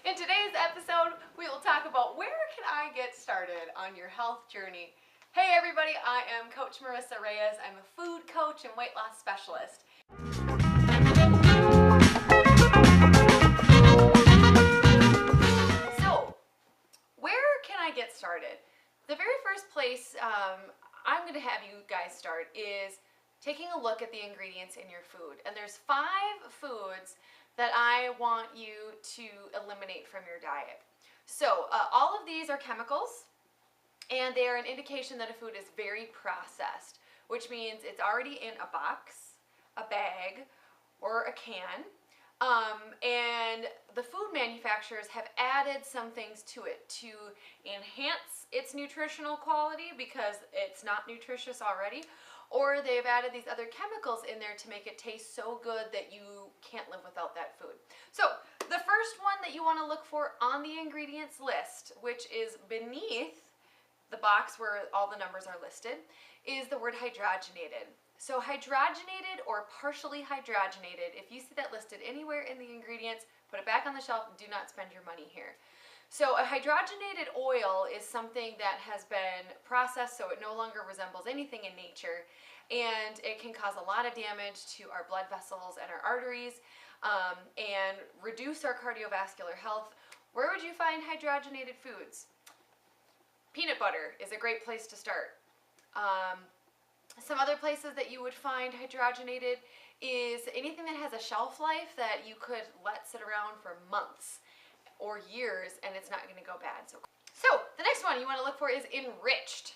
In today's episode, we will talk about where can I get started on your health journey. Hey everybody, I am Coach Marisa Reyes. I'm a food coach and weight loss specialist. So, where can I get started? The very first place I'm going to have you guys start is taking a look at the ingredients in your food. And there's 5 foods that I want you to eliminate from your diet. So all of these are chemicals, and they are an indication that a food is very processed, which means it's already in a box, a bag, or a can. And the food manufacturers have added some things to it to enhance its nutritional quality because it's not nutritious already, or they've added these other chemicals in there to make it taste so good that you can't live without that food. So the first one that you want to look for on the ingredients list, which is beneath the box where all the numbers are listed, is the word hydrogenated. So hydrogenated or partially hydrogenated, if you see that listed anywhere in the ingredients, put it back on the shelf. Do not spend your money here. So a hydrogenated oil is something that has been processed so it no longer resembles anything in nature, and it can cause a lot of damage to our blood vessels and our arteries and reduce our cardiovascular health. Where would you find hydrogenated foods? Peanut butter is a great place to start. Some other places that you would find hydrogenated is anything that has a shelf life that you could let sit around for months or years and it's not going to go bad. So the next one you want to look for is enriched.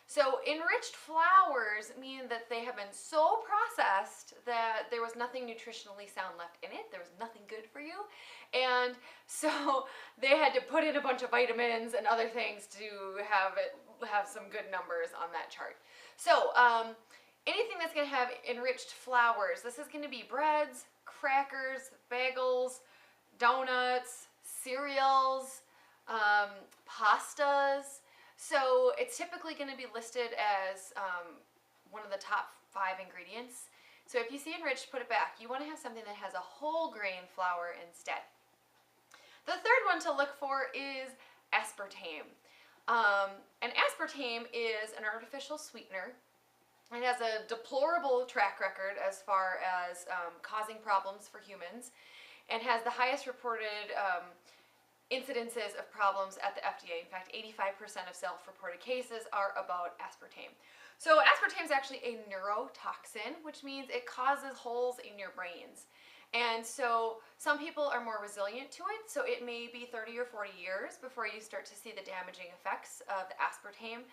So enriched flours mean that they have been so processed that there was nothing nutritionally sound left in it. There was nothing good for you. And so they had to put in a bunch of vitamins and other things to have some good numbers on that chart. So anything that's going to have enriched flours, this is going to be breads, crackers, bagels, donuts, cereals, pastas. So it's typically going to be listed as one of the top 5 ingredients. So if you see enriched, put it back. You want to have something that has a whole grain flour instead. The third one to look for is aspartame. And aspartame is an artificial sweetener. It has a deplorable track record as far as causing problems for humans, and has the highest reported incidences of problems at the FDA. In fact, 85% of self-reported cases are about aspartame. So aspartame is actually a neurotoxin, which means it causes holes in your brains. And so some people are more resilient to it, so it may be 30 or 40 years before you start to see the damaging effects of the aspartame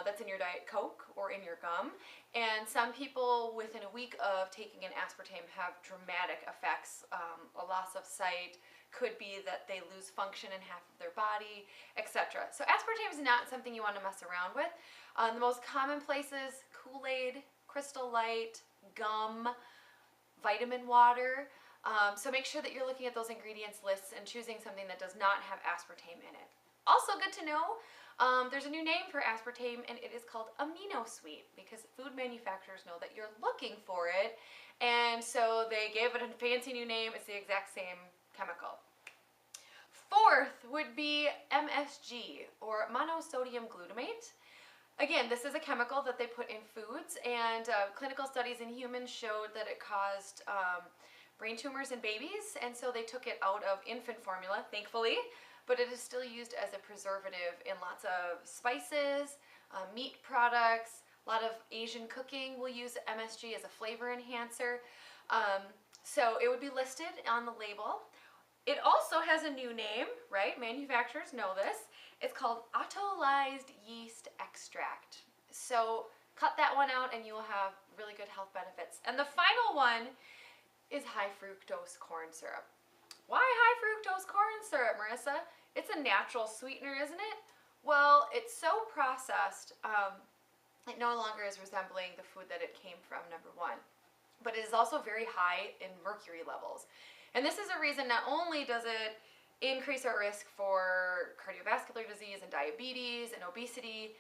that's in your Diet Coke or in your gum. And some people within a week of taking an aspartame have dramatic effects, a loss of sight, could be that they lose function in half of their body, etc. So aspartame is not something you want to mess around with. The most common places: Kool-Aid, Crystal Light, gum, vitamin water. So make sure that you're looking at those ingredients lists and choosing something that does not have aspartame in it. Also good to know, there's a new name for aspartame, and it is called amino sweet, because food manufacturers know that you're looking for it, and so they gave it a fancy new name. It's the exact same chemical. Fourth would be MSG, or monosodium glutamate. Again, this is a chemical that they put in foods, and clinical studies in humans showed that it caused brain tumors in babies, and so they took it out of infant formula, thankfully, but it is still used as a preservative in lots of spices, meat products. A lot of Asian cooking will use MSG as a flavor enhancer. So it would be listed on the label. It also has a new name, right? Manufacturers know this. It's called autolyzed yeast extract. So cut that one out and you will have really good health benefits. And the final one is high fructose corn syrup. Why high fructose corn syrup, Marissa? It's a natural sweetener, isn't it? Well, it's so processed, it no longer is resembling the food that it came from, number one. But it is also very high in mercury levels. And this is a reason not only does it increase our risk for cardiovascular disease and diabetes and obesity,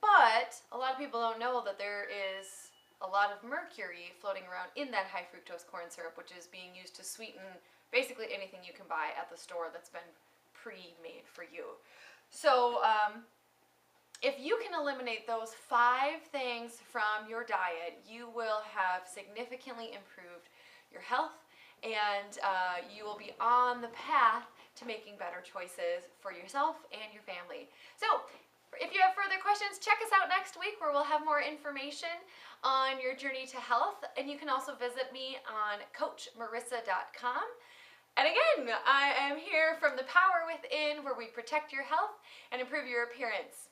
but a lot of people don't know that there is a lot of mercury floating around in that high fructose corn syrup, which is being used to sweeten basically anything you can buy at the store that's been pre-made for you. So if you can eliminate those 5 things from your diet, you will have significantly improved your health, and you will be on the path to making better choices for yourself and your family. So if you have further questions, check us out next week where we'll have more information on your journey to health. And you can also visit me on CoachMarisa.com. And again, I am here from The Power Within, where we protect your health and improve your appearance.